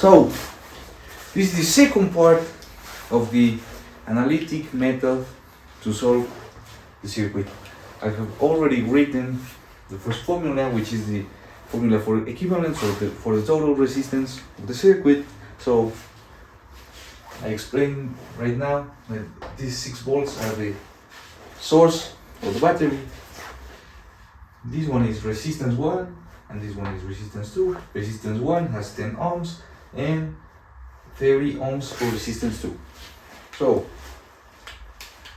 So, this is the second part of the analytic method to solve the circuit. I have already written the first formula, which is the formula for equivalence or for the total resistance of the circuit. So I explain right now that these 6 volts are the source of the battery. This one is resistance 1 and this one is resistance 2. Resistance 1 has 10 ohms and 30 ohms for resistance 2. So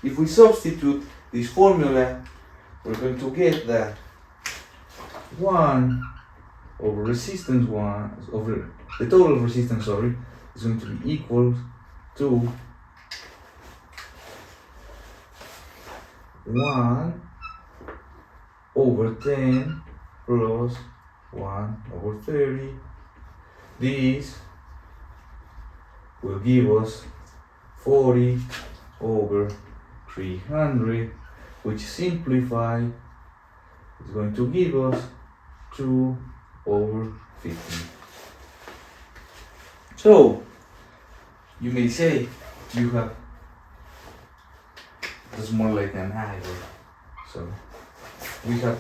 if we substitute this formula, we're going to get that 1 over resistance 1 over the total resistance, sorry, is going to be equal to 1 over 10 plus 1 over 30. This will give us 40 over 300, which simplified is going to give us 2 over 15. So you may say you have, that's more like an eye. So we have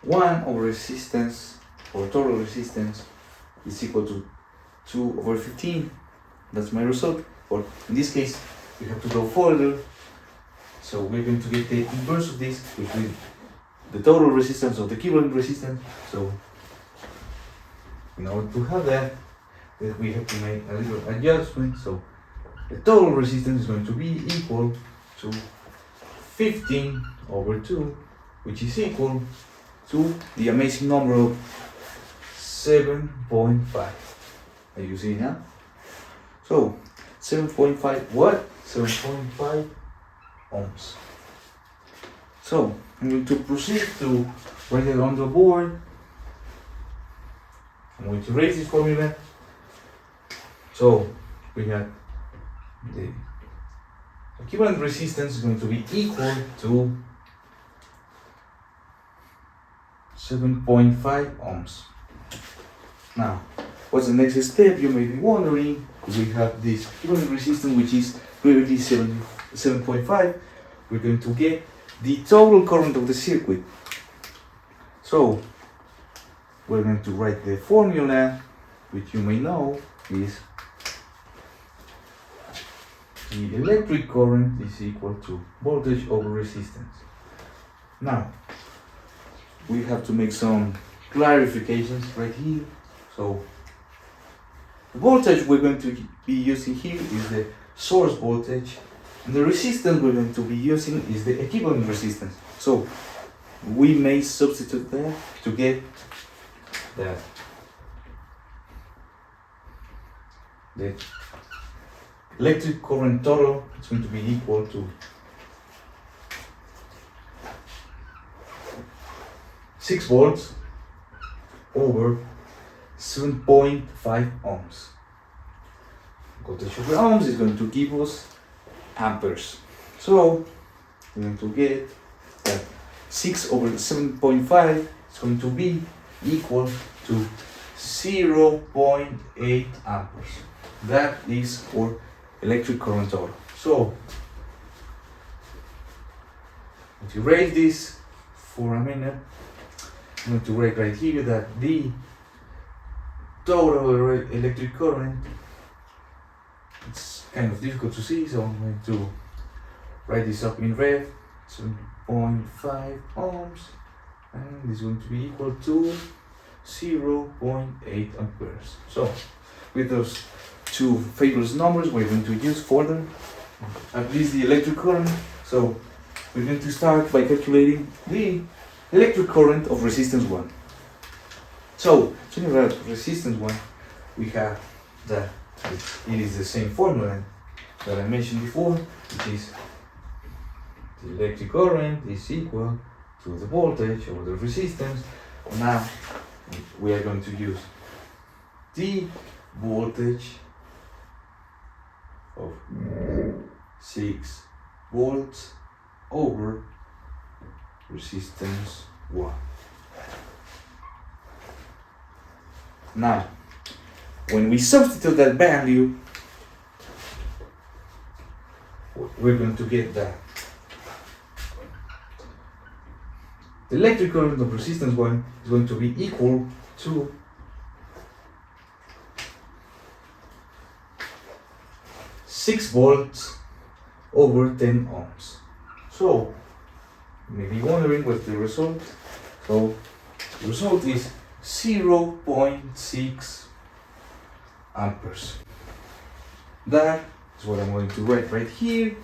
1 over resistance or total resistance is equal to 2 over 15. That's my result. Or in this case, we have to go further. So we're going to get the inverse of this, which is the total resistance of the equivalent resistance. So in order to have that, we have to make a little adjustment. So the total resistance is going to be equal to 15 over 2, which is equal to the amazing number of 7.5. Are you seeing now? So 7.5 what? 7.5 ohms. So I'm going to proceed to write it on the board. I'm going to raise this formula. So we have the equivalent resistance is going to be equal to 7.5 ohms. Now, what's the next step? You may be wondering. We have this equivalent resistance, which is clearly 7.5. We're going to get the total current of the circuit. So we're going to write the formula, which you may know is the electric current is equal to voltage over resistance. Now we have to make some clarifications right here. So the voltage we're going to be using here is the source voltage, and the resistance we're going to be using is the equivalent resistance. So we may substitute that to get that the electric current total is going to be equal to 6 volts over 7.5 ohms. Voltage over ohms is going to give us amperes. So we're going to get that 6 over 7.5 is going to be equal to 0.8 amperes. That is for electric current total. So if you raise this for a minute, I'm going to write right here that the total electric current, it's kind of difficult to see, so I'm going to write this up in red. 7.5 ohms, and this is going to be equal to 0.8 amperes. So with those two fabulous numbers, we're going to use further at least the electric current. So we're going to start by calculating the electric current of resistance 1. So talking about resistance 1, we have that it is the same formula that I mentioned before, which is the electric current is equal to the voltage over the resistance. Now we are going to use the voltage of 6 volts over resistance 1. Now when we substitute that value, we're going to get that. The electric current of resistance 1 is going to be equal to 6 volts over 10 ohms. So, you may be wondering what's the result. So, the result is 0.6 amperes. That is what I'm going to write right here.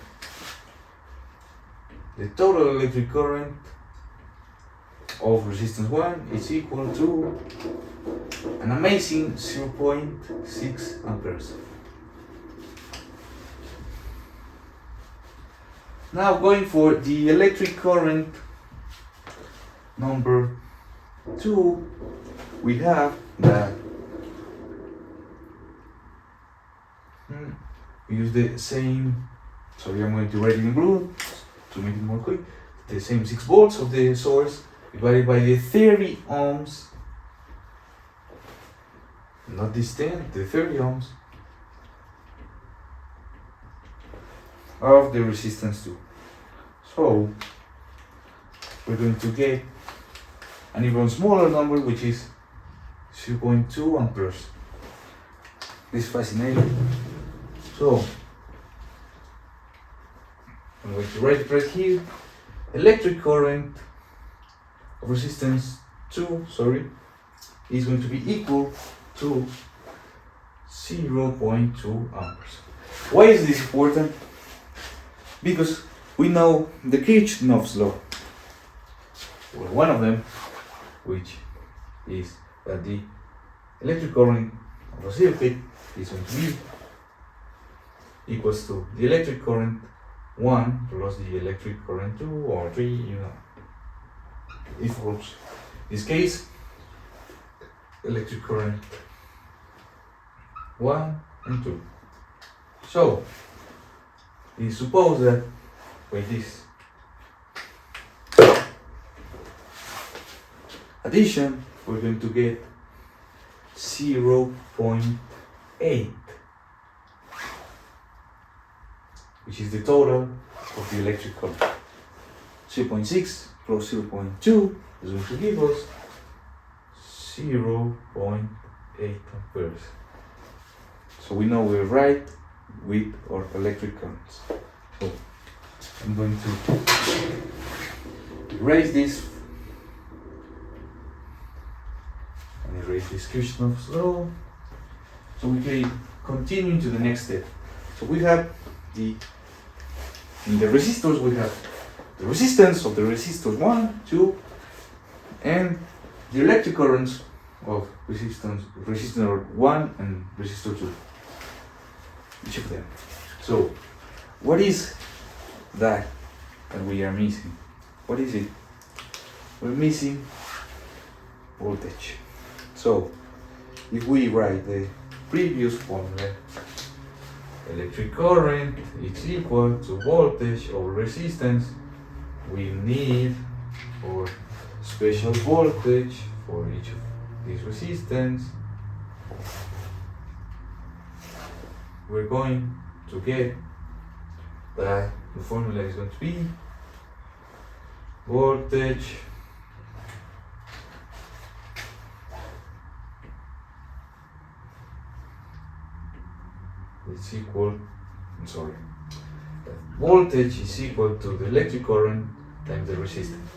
The total electric current of resistance 1 is equal to an amazing 0.6 amperes. Now going for the electric current number 2, we have that we use the same, sorry, I'm going to write it in blue to make it more quick, the same 6 volts of the source divided by the 30 ohms, not this 10, the 30 ohms of the resistance 2. So we're going to get an even smaller number, which is 0.2 amperes. This is fascinating. So I'm going to write it right here. Electric current of resistance 2, is going to be equal to 0.2 amperes. Why is this important? Because we know the Kirchhoff's law, or one of them, which is that the electric current of a circuit is going to be equals to the electric current 1 plus the electric current 2 or 3, you know. It follows. In this case, electric current 1 and 2. So, we suppose that by this addition, we're going to get 0.8, which is the total of the electric current. 0.6 plus 0.2 is going to give us 0.8 amperes. So we know we're right with our electric currents. So I'm going to erase this and erase this Kirchhoff's law. So we can continue to the next step. So we have in the resistors we have the resistance of the resistors 1, 2, and the electric currents of resistor 1 and resistor 2. Each of them. So, what is that we are missing? What is it? We're missing voltage. So, if we write the previous formula, electric current is equal to voltage over resistance, we need for special voltage for each of these resistance. We're going to get that the formula is going to be voltage is equal, voltage is equal to the electric current times the resistance.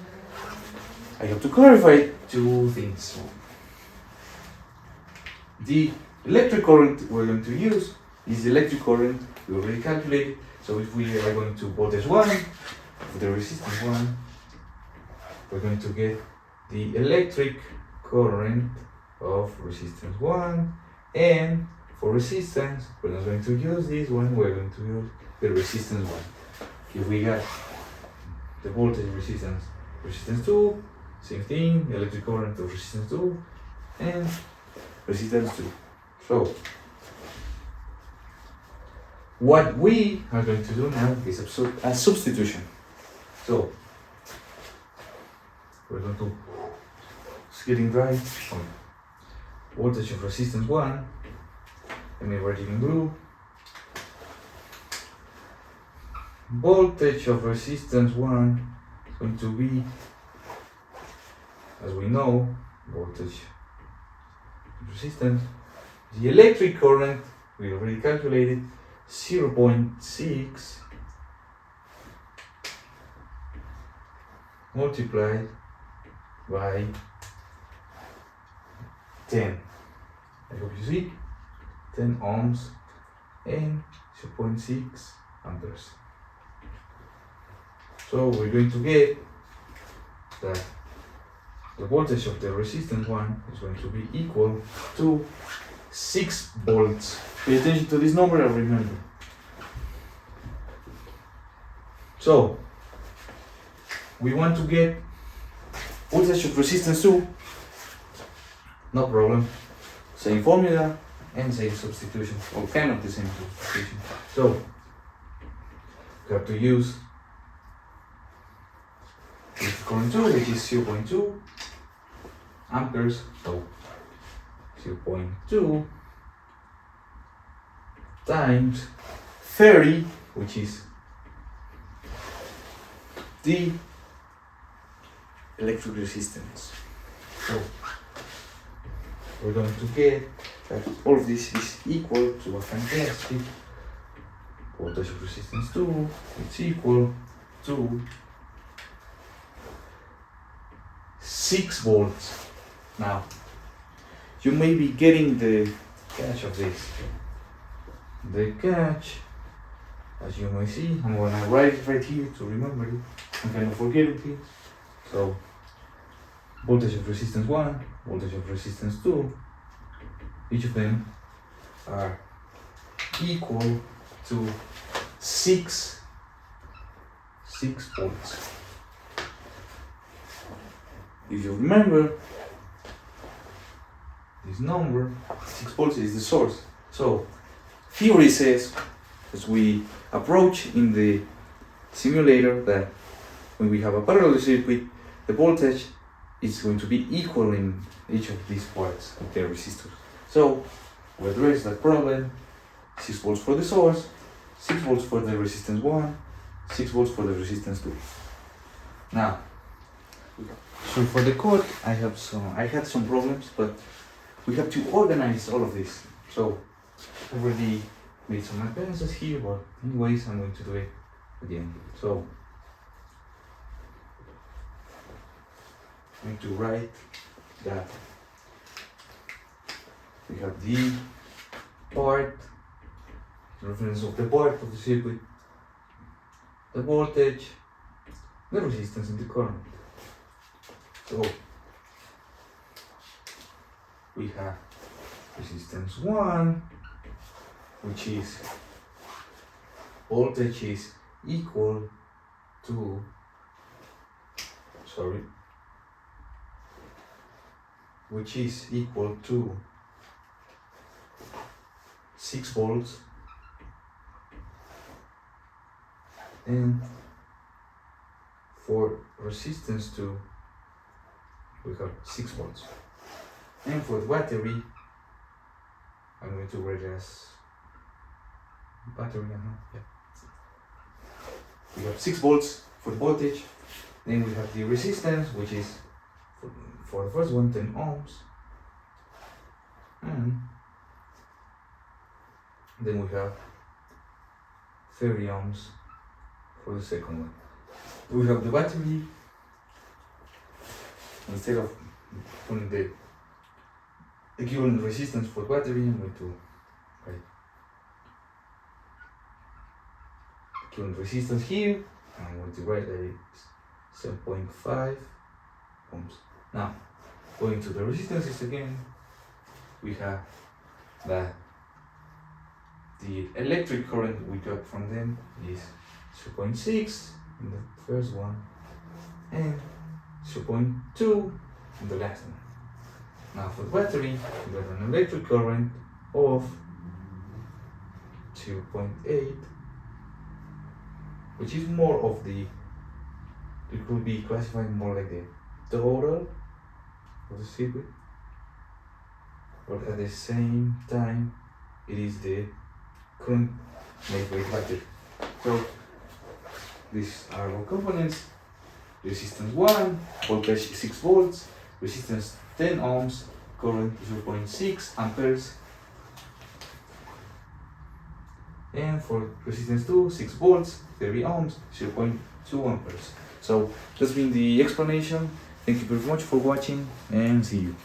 I have to clarify two things. The electric current we're going to use is the electric current we already calculated. So if we are going to voltage 1, for the resistance 1, we're going to get the electric current of resistance 1, and for resistance, we're not going to use this one, we're going to use the resistance 1. If we got the voltage resistance 2, same thing, electric current of resistance 2, and resistance 2. So, what we are going to do now is a substitution. So, we're going to, it's getting dry, voltage of resistance 1 let me write it in blue. Voltage of resistance 1 is going to be, as we know, voltage resistance, the electric current, we already calculated, 0.6 multiplied by 10. I hope you see, 10 ohms and 0.6 amperes. So we're going to get that the voltage of the resistance 1 is going to be equal to 6 volts. Pay attention to this number and remember. So we want to get voltage of resistance 2, no problem. Same formula and same substitution, or kind of the same substitution. So we have to use current 2, which is 0.2 amperes, so 0.2 times 30, which is the electric resistance. So we're going to get that all of this is equal to a fantastic voltage of resistance 2, it's equal to 6 volts. Now, you may be getting the catch of this. The catch, as you may see, I'm gonna write it right here to remember it. I'm gonna forget it here. So, voltage of resistance 1, voltage of resistance 2, each of them are equal to 6 volts. If you remember, this number, 6 volts, is the source. So, theory says, as we approach in the simulator, that when we have a parallel circuit, the voltage is going to be equal in each of these parts of the resistors. So, we address that problem, 6 volts for the source, 6 volts for the resistance 1, 6 volts for the resistance 2. Now, so for the code, I had some problems, but we have to organize all of this. So I already made some advances here, but anyways, I'm going to do it again. So I'm going to write that we have the part, the reference of the part of the circuit, the voltage, the resistance, and the current. So we have resistance 1, which is voltage is equal to, which is equal to 6 volts, and for resistance 2 we have 6 volts, and for the battery I'm going to write as battery, we have 6 volts for the voltage, then we have the resistance, which is for the first one 10 ohms, and then we have 30 ohms for the second one. We have the battery. Instead of putting the equivalent resistance for battery, I'm going to write equivalent resistance here, and I'm going to write that it's 7.5 ohms. Now, going to the resistances again, we have that the electric current we got from them is 0.6 in the first one, and 0.2 in the last one. Now for the battery, we got an electric current of 0.8, which is more of the, it could be classified more like the total of the circuit, but at the same time it is the current made by battery. So these are our components. Resistance 1, voltage 6 volts, resistance 10 ohms, current 0.6 amperes, and for resistance 2, 6 volts, 30 ohms, 0.2 amperes. So that's been the explanation. Thank you very much for watching, and see you.